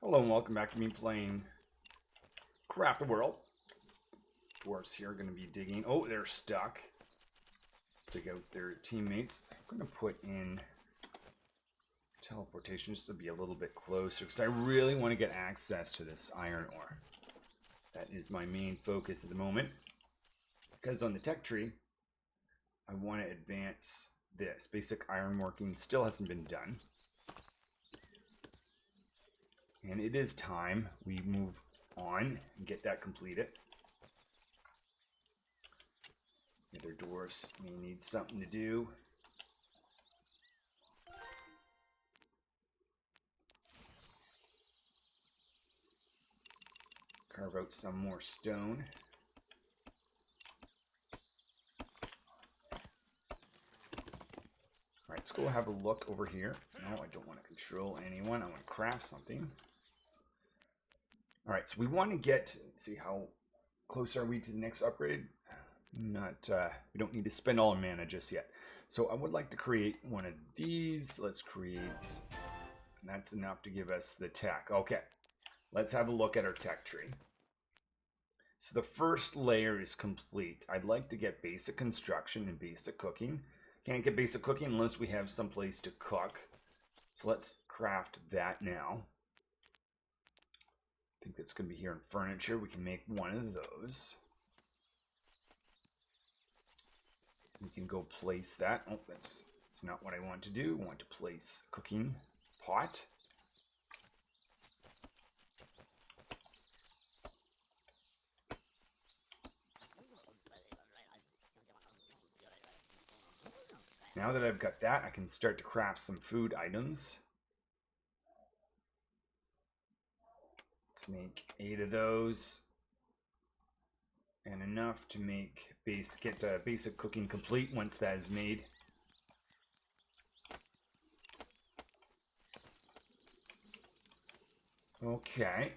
Hello and welcome back to me playing Craft the World. Dwarves here are going to be digging. Oh, they're stuck. Let's dig out their teammates. I'm going to put in teleportation just to be a little bit closer because I really want to get access to this iron ore. That is my main focus at the moment. Because on the tech tree, I want to advance this. Basic iron working still hasn't been done. And it is time we move on and get that completed. The other dwarfs may need something to do. Carve out some more stone. Alright, let's go have a look over here. No, I don't want to control anyone. I want to craft something. Alright, so we want to get, see how close are we to the next upgrade? Not, we don't need to spend all our mana just yet. So I would like to create one of these. Let's create, and that's enough to give us the tech. Okay, let's have a look at our tech tree. So the first layer is complete. I'd like to get basic construction and basic cooking. Can't get basic cooking unless we have some place to cook. So let's craft that now. I think that's going to be here in furniture. We can make one of those. We can go place that. Oh, that's not what I want to do. I want to place a cooking pot. Now that I've got that, I can start to craft some food items. Let's make 8 of those. And enough to make get basic cooking complete once that is made. Okay.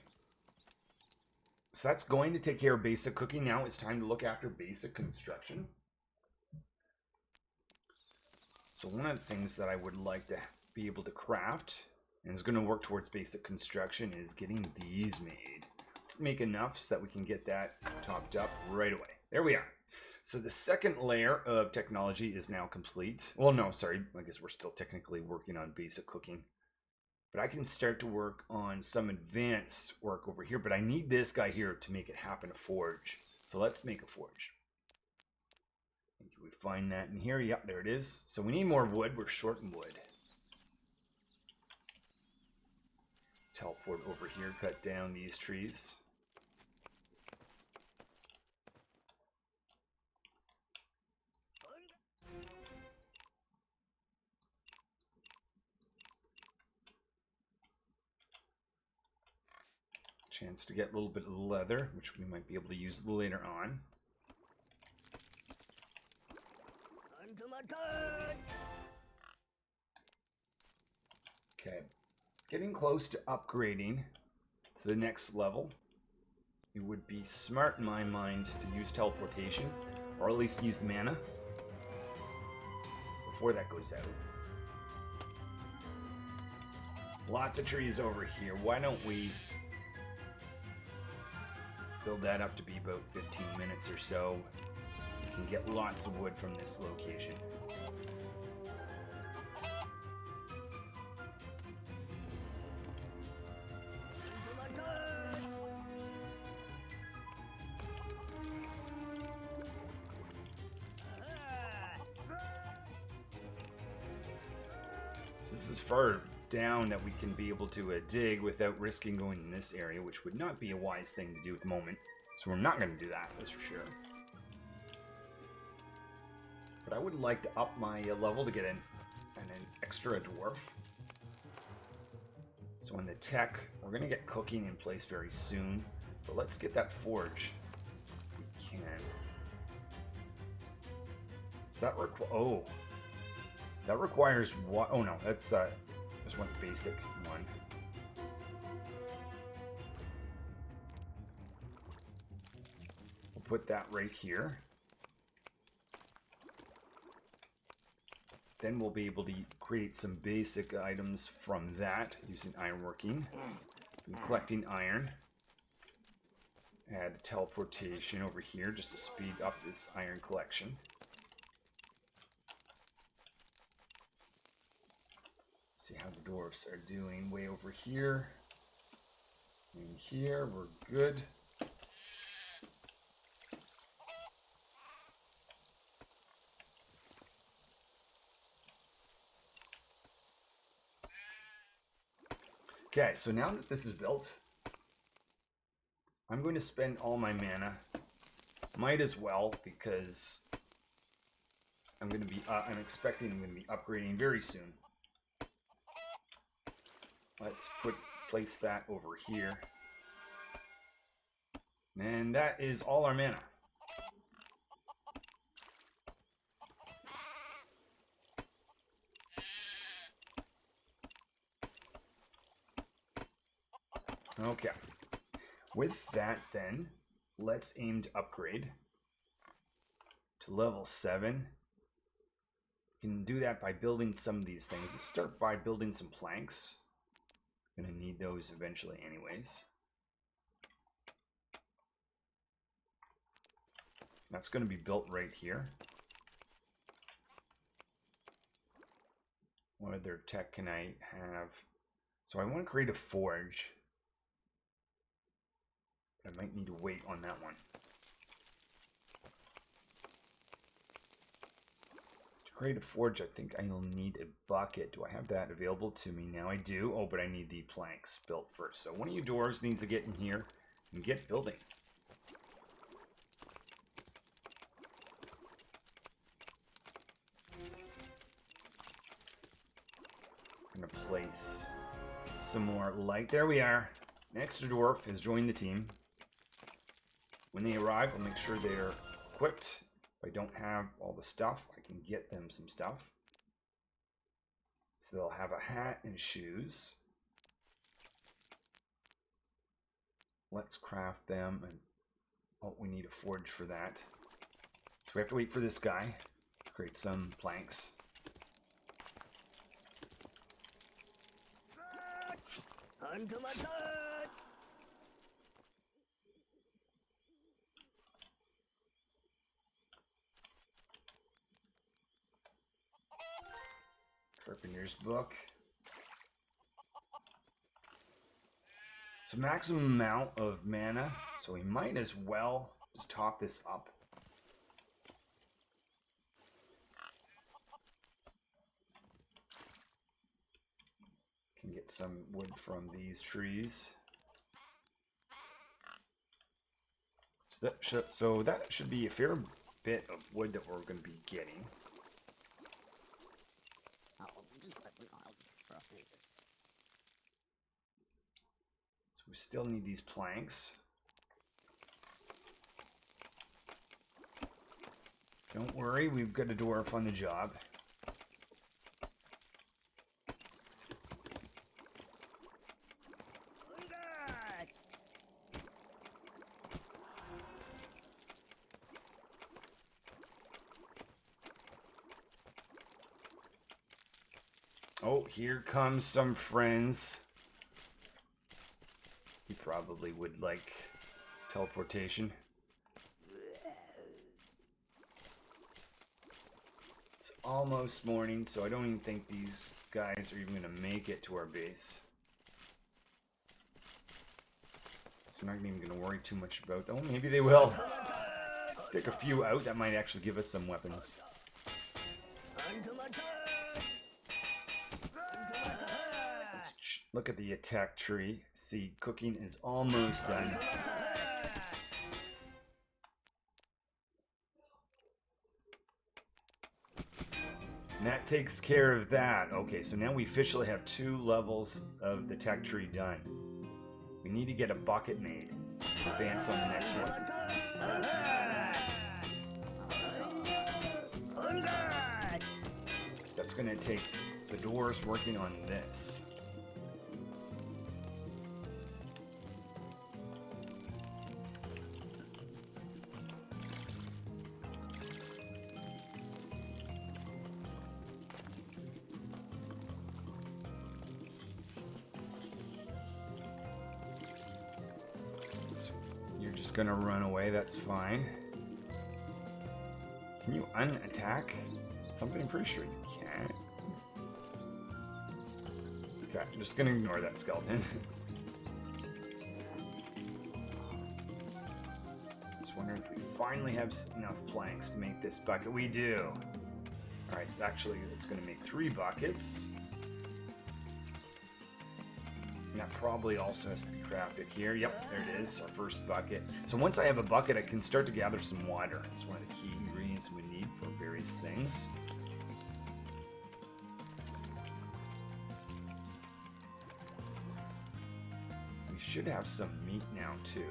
So that's going to take care of basic cooking. Now it's time to look after basic construction. So one of the things that I would like to be able to craft, and is going to work towards basic construction, is getting these made. Let's make enough so that we can get that topped up right away. There we are. So the second layer of technology is now complete. Well, no, sorry. I guess we're still technically working on basic cooking. But I can start to work on some advanced work over here. But I need this guy here to make it happen, a forge. So let's make a forge. Can we find that in here? Yep, there it is. So we need more wood. We're short in wood. Teleport over here, cut down these trees. Chance to get a little bit of leather, which we might be able to use later on. Okay, getting close to upgrading to the next level. It would be smart in my mind to use teleportation, or at least use mana before that goes out. Lots of trees over here. Why don't we build that up to be about 15 minutes or so? You can get lots of wood from this location. This is far down that we can be able to dig without risking going in this area, which would not be a wise thing to do at the moment. So we're not going to do that, that's for sure. But I would like to up my level to get an extra dwarf. So in the tech, we're going to get cooking in place very soon. But let's get that forge if we can. So that that requires what? Oh no, that's just one basic one. We'll put that right here. Then we'll be able to create some basic items from that using ironworking. I'm collecting iron. Add teleportation over here just to speed up this iron collection. See how the dwarfs are doing way over here. In here, we're good. Okay, so now that this is built, I'm going to spend all my mana. Might as well, because I'm expecting I'm going to be upgrading very soon. Let's place that over here. And that is all our mana. Okay. With that then, let's aim to upgrade to level 7. You can do that by building some of these things. Let's start by building some planks. Gonna need those eventually anyways. That's gonna be built right here. What other tech can I have? So I want to create a forge. I might need to wait on that one. To create a forge, I think I'll need a bucket. Do I have that available to me now? I do. Oh, but I need the planks built first. So one of you dwarves needs to get in here and get building. I'm going to place some more light. There we are. An extra dwarf has joined the team. When they arrive, I'll make sure they're equipped. If I don't have all the stuff, I can get them some stuff. So they'll have a hat and shoes. Let's craft them. And oh, we need a forge for that. So we have to wait for this guy to create some planks. Carpenter's book. It's a maximum amount of mana, so we might as well just top this up. Can get some wood from these trees. So that should be a fair bit of wood that we're going to be getting. So we still need these planks. Don't worry, we've got a dwarf on the job. Oh, here comes some friends. He probably would like teleportation. It's almost morning, so I don't even think these guys are even going to make it to our base. So I'm not even going to worry too much about them. Oh, maybe they will. Take a few out. That might actually give us some weapons. Look at the attack tree. See, cooking is almost done. And that takes care of that. Okay, so now we officially have 2 levels of the tech tree done. We need to get a bucket made to advance on the next one. That's going to take the doors working on this. just gonna run away, that's fine. Can you unattack something? I'm pretty sure you can't. Okay, I'm just gonna ignore that skeleton. Just wondering if we finally have enough planks to make this bucket. We do. Alright, actually, it's gonna make 3 buckets. And that probably also has to be crafted here. Yep, there it is, our first bucket. So once I have a bucket, I can start to gather some water. It's one of the key ingredients we need for various things. We should have some meat now, too.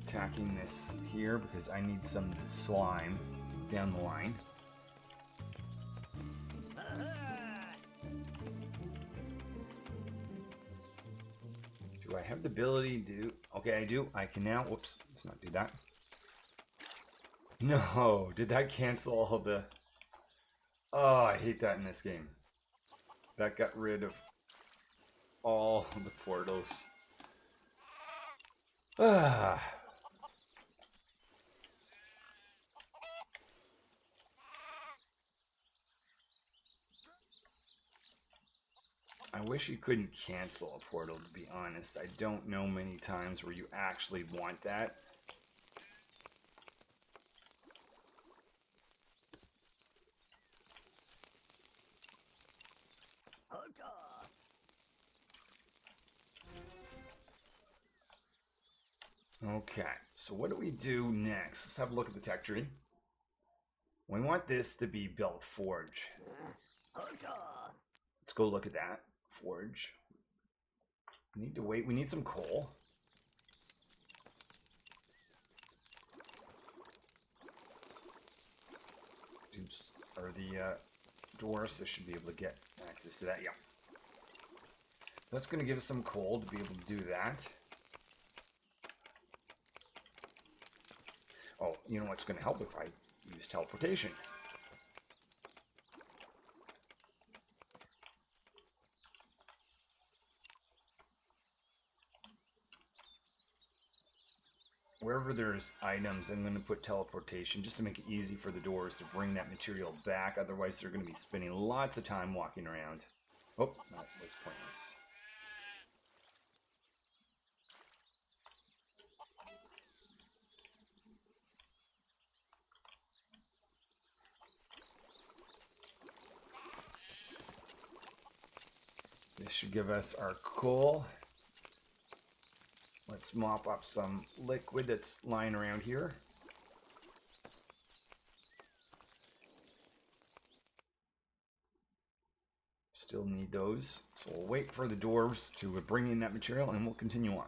Attacking this here because I need some of the slime down the line. Do I have the ability to... Okay, I do. I can now... Whoops, let's not do that. No, did that cancel all the... Oh, I hate that in this game. That got rid of all the portals. Ah. I wish you couldn't cancel a portal, to be honest. I don't know many times where you actually want that. Okay, so what do we do next? Let's have a look at the tech tree. We want this to be built forge. Let's go look at that. Forge. We need to wait. We need some coal. Oops. Or the dwarves, they should be able to get access to that. Yeah. That's going to give us some coal to be able to do that. Oh, you know what's going to help if I use teleportation? Wherever there's items, I'm going to put teleportation just to make it easy for the doors to bring that material back. Otherwise, they're going to be spending lots of time walking around. Oh, that was pointless. This should give us our coal. Let's mop up some liquid that's lying around here. Still need those. So we'll wait for the dwarves to bring in that material and we'll continue on.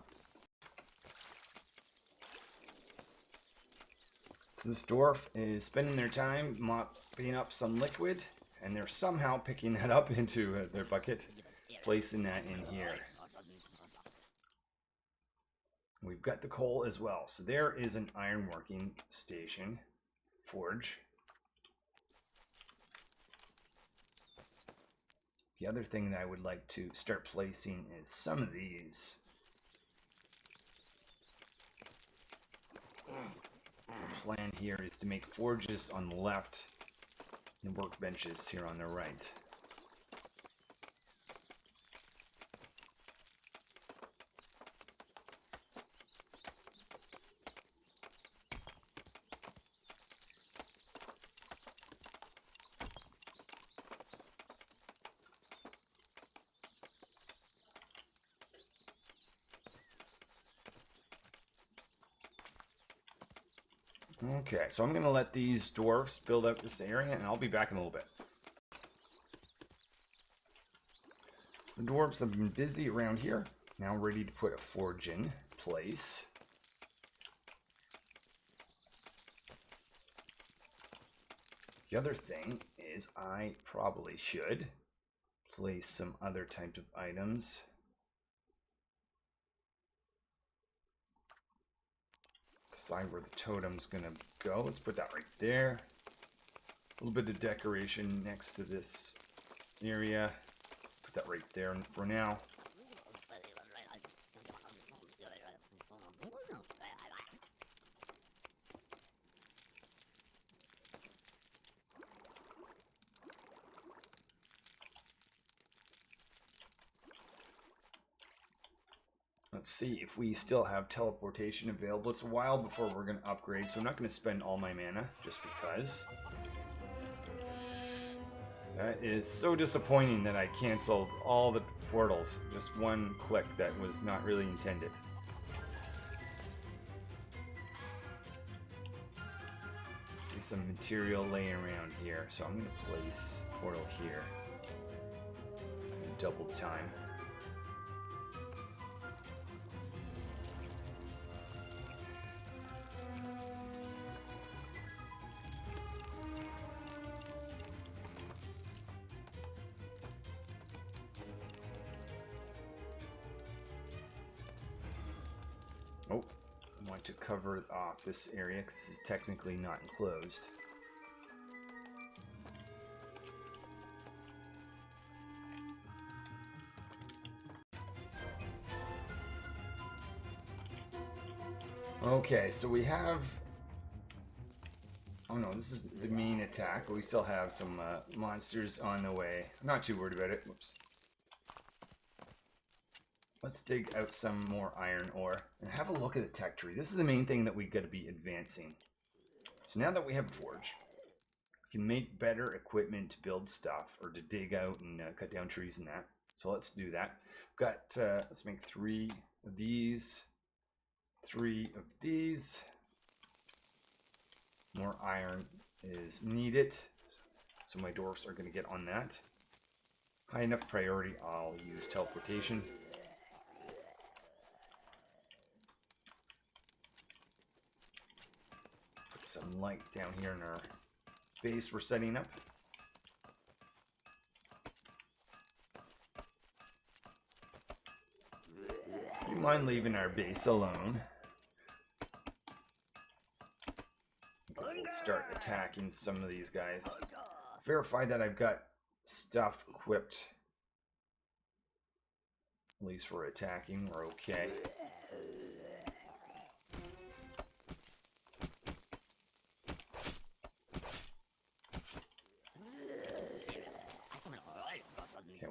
So this dwarf is spending their time mopping up some liquid and they're somehow picking that up into their bucket, placing that in here. We've got the coal as well. So there is an ironworking station, forge. The other thing that I would like to start placing is some of these. The plan here is to make forges on the left and workbenches here on the right. Okay, so I'm going to let these dwarfs build up this area, and I'll be back in a little bit. So the dwarves have been busy around here, now ready to put a forge in place. The other thing is I probably should place some other types of items. Decide where the totem's gonna go. Let's put that right there. little bit of decoration next to this area. Put that right there for now. Let's see if we still have teleportation available. It's a while before we're going to upgrade, so I'm not going to spend all my mana just because. That is so disappointing that I canceled all the portals. Just one click that was not really intended. See some material laying around here, so I'm going to place a portal here. Double time. Oh, I want to cover off this area because this is technically not enclosed. Okay, so we have... Oh no, this is the main attack, but we still have some monsters on the way. I'm not too worried about it. Whoops. Let's dig out some more iron ore and have a look at the tech tree. This is the main thing that we got to be advancing. So now that we have a forge, we can make better equipment to build stuff or to dig out and cut down trees and that. So let's do that. We've got, let's make 3 of these, 3 of these. More iron is needed. So my dwarfs are going to get on that. High enough priority, I'll use teleportation. Some light down here in our base we're setting up. Do you mind leaving our base alone? We'll start attacking some of these guys. Verify that I've got stuff equipped. At least for attacking, we're okay.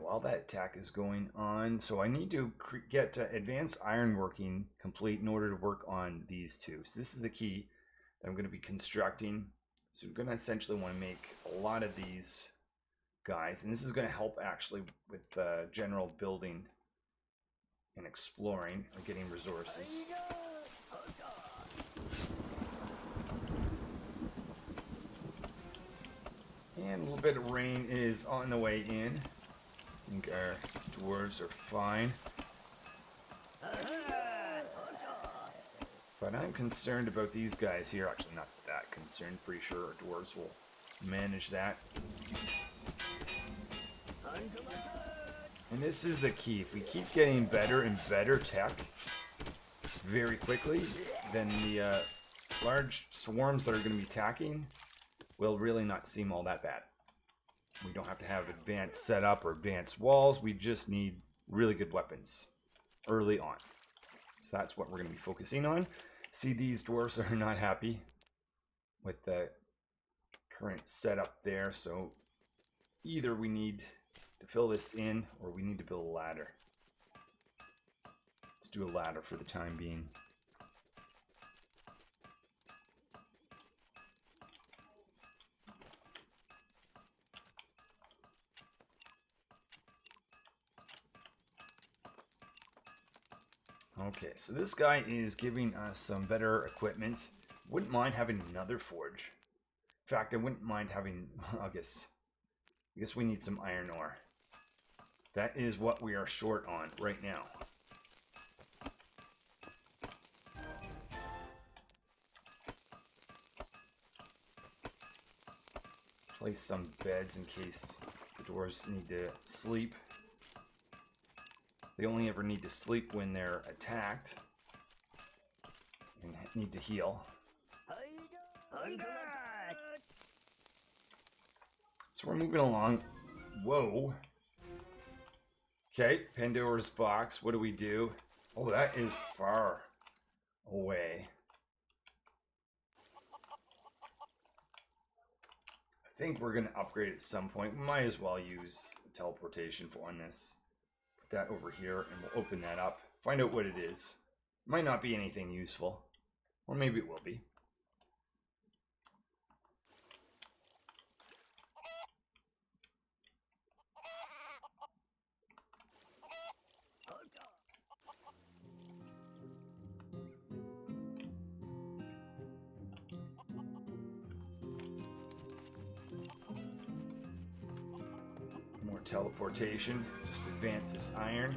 While that attack is going on, so I need to get advanced ironworking complete in order to work on these two. So this is the key that I'm going to be constructing. So we're going to essentially want to make a lot of these guys, and this is going to help actually with general building and exploring or getting resources. And a little bit of rain is on the way in. I think our dwarves are fine. But I'm concerned about these guys here. Actually, not that concerned. Pretty sure our dwarves will manage that. And this is the key. If we keep getting better and better tech very quickly, then the large swarms that are going to be attacking will really not seem all that bad. We don't have to have advanced setup or advanced walls. We just need really good weapons early on. So that's what we're going to be focusing on. See, these dwarfs are not happy with the current setup there. So either we need to fill this in or we need to build a ladder. Let's do a ladder for the time being. Okay, so this guy is giving us some better equipment. Wouldn't mind having another forge. In fact, I wouldn't mind having, I guess we need some iron ore. That is what we are short on right now. Place some beds in case the dwarves need to sleep. They only ever need to sleep when they're attacked and need to heal. So we're moving along. Whoa. Okay, Pandora's box. What do we do? Oh, that is far away. I think we're going to upgrade at some point. We might as well use teleportation on this. Put that over here and we'll open that up. Find out what it is. Might not be anything useful. Or maybe it will be. More teleportation. Just advance this iron.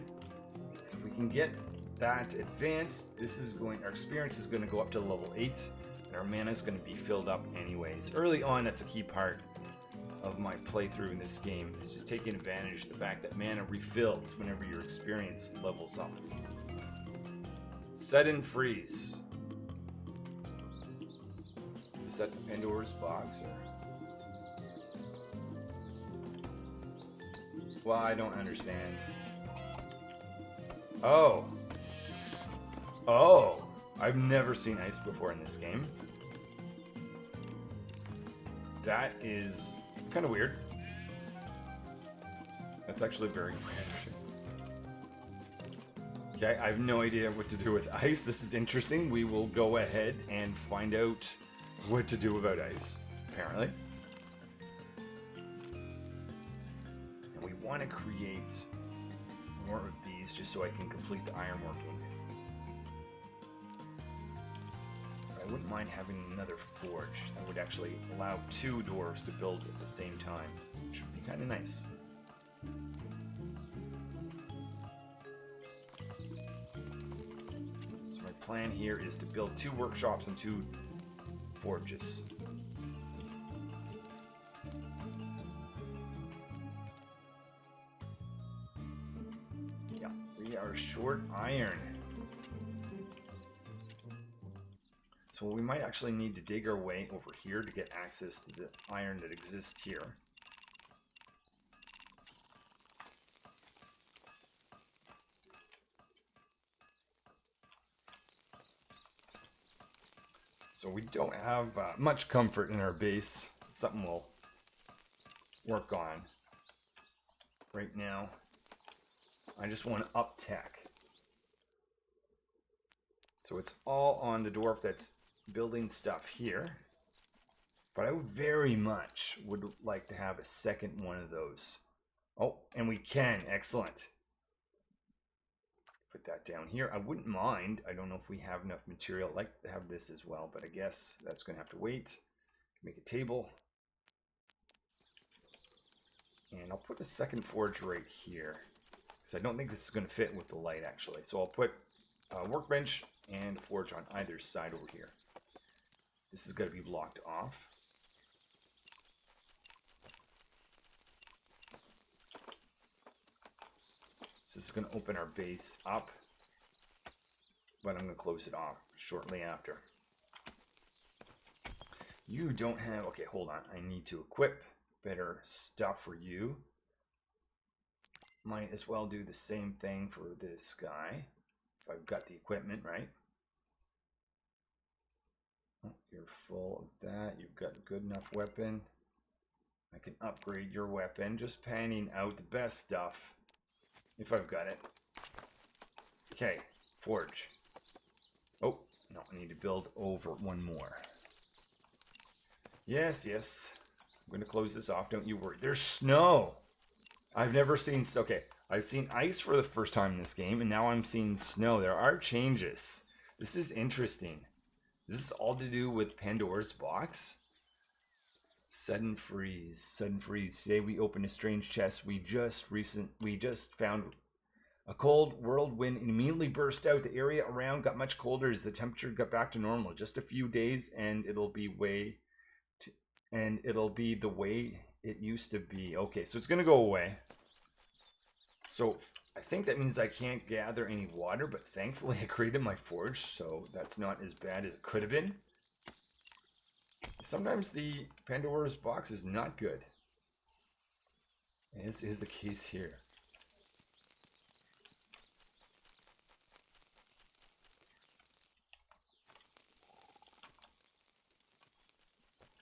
So if we can get that advanced, this is going, our experience is going to go up to level 8, and our mana is going to be filled up anyways. Early on, that's a key part of my playthrough in this game. It's just taking advantage of the fact that mana refills whenever your experience levels up. Set and freeze. Is that Pandora's box or? Well, I don't understand. Oh. Oh. I've never seen ice before in this game. That is... it's kind of weird. That's actually very interesting. Okay, I have no idea what to do with ice. This is interesting. We will go ahead and find out what to do about ice, apparently. And we want to create more of these just so I can complete the ironworking. I wouldn't mind having another forge that would actually allow 2 doors to build at the same time, which would be kind of nice. So my plan here is to build 2 workshops and 2 forges. Yeah, we are short iron. So we might actually need to dig our way over here to get access to the iron that exists here. So we don't have much comfort in our base. It's something we'll work on. Right now, I just want to up tech. So it's all on the dwarf that's building stuff here. But I would very much would like to have a second one of those. Oh, and we can. Excellent. Put that down here. I wouldn't mind. I don't know if we have enough material. I'd like to have this as well, but I guess that's going to have to wait. Make a table. And I'll put a second forge right here, because I don't think this is going to fit with the light, actually. So I'll put a workbench and a forge on either side over here. This is going to be blocked off. So this is going to open our base up, but I'm going to close it off shortly after. You don't have... okay, hold on. I need to equip better stuff for you. Might as well do the same thing for this guy, if I've got the equipment, right? Oh, you're full of that. You've got a good enough weapon. I can upgrade your weapon, just panning out the best stuff. If I've got it. Okay, forge. Oh, no, I need to build over one more. Yes, yes. I'm going to close this off, don't you worry. There's snow! I've never seen... okay, I've seen ice for the first time in this game, and now I'm seeing snow. There are changes. This is interesting. Is this all to do with Pandora's box? Sudden freeze. Sudden freeze. Today we opened a strange chest. We just found a cold whirlwind immediately burst out. The area around got much colder as the temperature got back to normal. Just a few days and it'll be the way it used to be. Okay, so it's gonna go away. So I think that means I can't gather any water, but thankfully I created my forge, so that's not as bad as it could have been. Sometimes the Pandora's box is not good. This is the case here.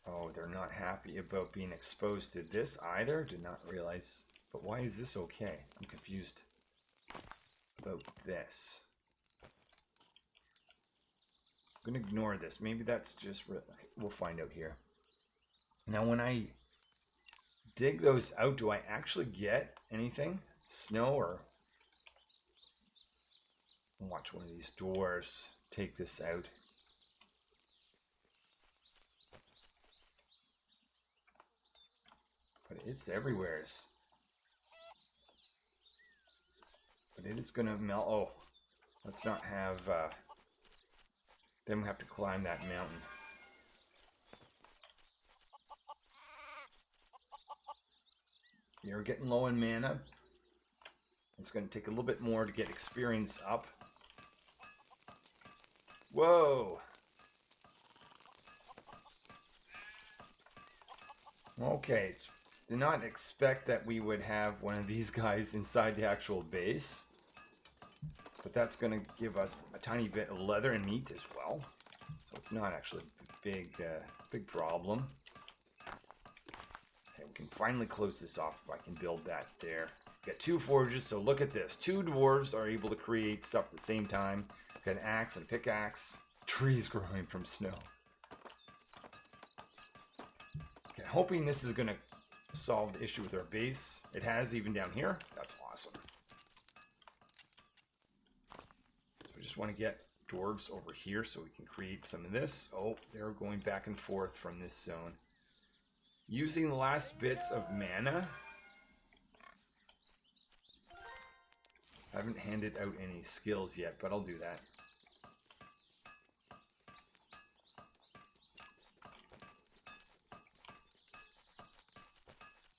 Oh, they're not happy about being exposed to this either. Did not realize. But why is this okay? I'm confused about this. I'm going to ignore this. Maybe that's just... We'll find out here. Now, when I dig those out, do I actually get anything? Snow or... Watch one of these dwarves take this out. But it's everywhere. But it is going to melt. Oh, let's not have them have to climb that mountain. You're getting low in mana. It's going to take a little bit more to get experience up. Whoa! Okay, did not expect that we would have one of these guys inside the actual base. But that's going to give us a tiny bit of leather and meat as well. So it's not actually a big problem. Okay, we can finally close this off if I can build that there. Got 2 forges, so look at this. 2 dwarves are able to create stuff at the same time. Got an axe and a pickaxe. Trees growing from snow. Okay, hoping this is going to solve the issue with our base. It has, even down here. That's awesome. So we just want to get dwarves over here so we can create some of this. Oh, they're going back and forth from this zone. Using the last bits of mana. I haven't handed out any skills yet, but I'll do that.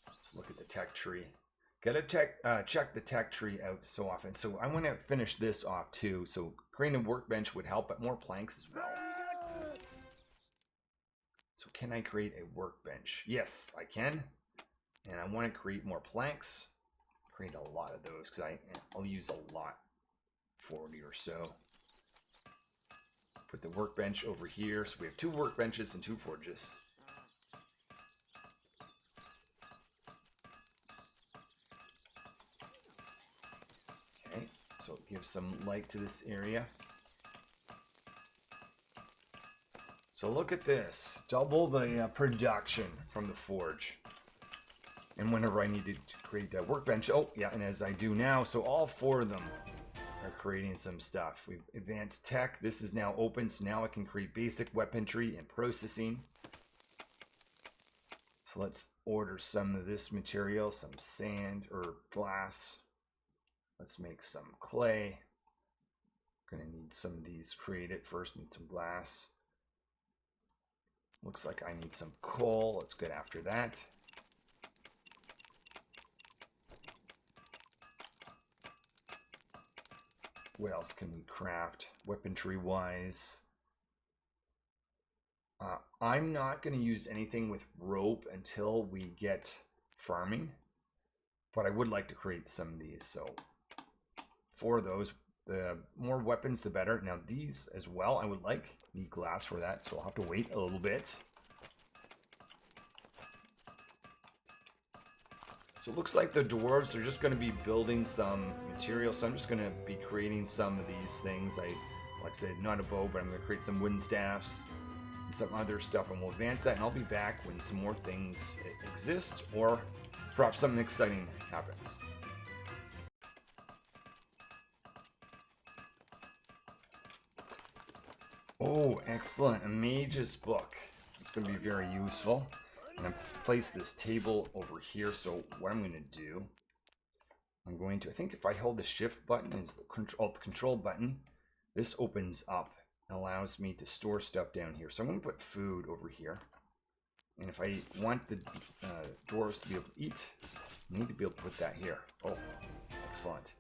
Let's look at the tech tree. Gotta check the tech tree out so often. So I want to finish this off too. So creating a workbench would help, but more planks as well. So can I create a workbench? Yes, I can. And I want to create more planks. Create a lot of those because I'll use a lot. 40 or so. Put the workbench over here. So we have 2 workbenches and 2 forges. Okay, so it gives some light to this area. So look at this. Double the production from the forge. And whenever I needed to create a workbench, oh yeah, and as I do now, so all 4 of them are creating some stuff. We've advanced tech. This is now open, so now I can create basic weaponry and processing. So let's order some of this material, some sand or glass. Let's make some clay. Gonna need some of these created first. Need some glass. Looks like I need some coal. Let's get after that. What else can we craft weaponry wise? I'm not going to use anything with rope until we get farming, but I would like to create some of these. So for those, the more weapons the better. Now these as well I would like. Need glass for that, so I'll have to wait a little bit. So it looks like the dwarves are just going to be building some material. So I'm just going to be creating some of these things. Like I said, not a bow, but I'm going to create some wooden staffs and some other stuff. And we'll advance that, and I'll be back when some more things exist or perhaps something exciting happens. Oh, excellent. A mage's book. It's going to be very useful. I'm going to place this table over here. So what I'm going to do, I'm going to, I think if I hold the shift button is the control button, this opens up and allows me to store stuff down here. So I'm going to put food over here. And if I want the dwarves to be able to eat, I need to be able to put that here. Oh, excellent.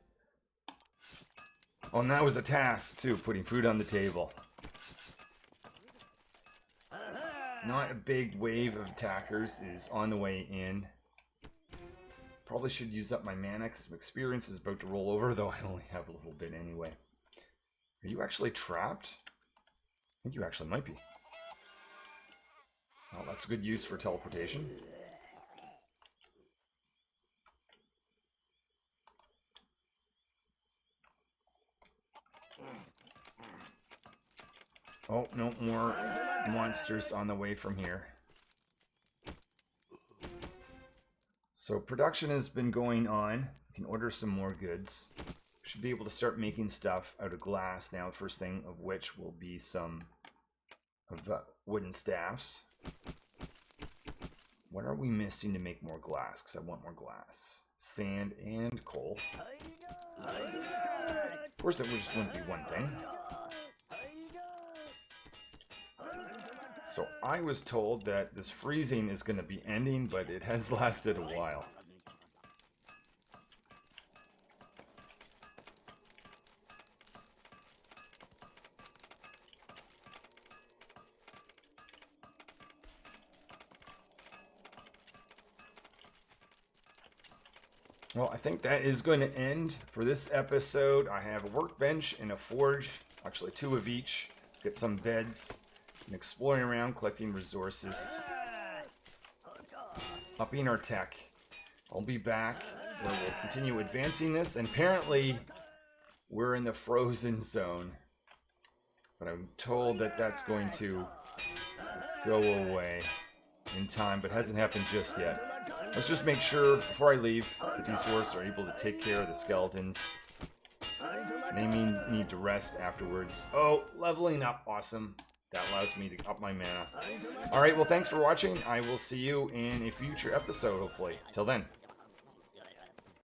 Oh, and that was a task too, putting food on the table. Not a big wave of attackers is on the way in. Probably should use up my mana because my experience is about to roll over, though I only have a little bit anyway. Are you actually trapped? I think you actually might be. Oh, that's a good use for teleportation. Oh, no more monsters on the way from here. So production has been going on. We can order some more goods. We should be able to start making stuff out of glass now. First thing of which will be some of wooden staffs. What are we missing to make more glass? Because I want more glass. Sand and coal. Of course, it just wouldn't be one thing. So I was told that this freezing is going to be ending, but it has lasted a while. Well, I think that is going to end for this episode. I have a workbench and a forge, actually 2 of each. Get some beds. And exploring around, collecting resources, upping our tech. I'll be back where we'll continue advancing this, and apparently we're in the frozen zone, but I'm told that that's going to go away in time, but hasn't happened just yet. Let's just make sure before I leave that these dwarves are able to take care of the skeletons. They need to rest afterwards. Oh, leveling up, awesome. That allows me to up my mana. Alright, well, thanks for watching. I will see you in a future episode, hopefully. Till then.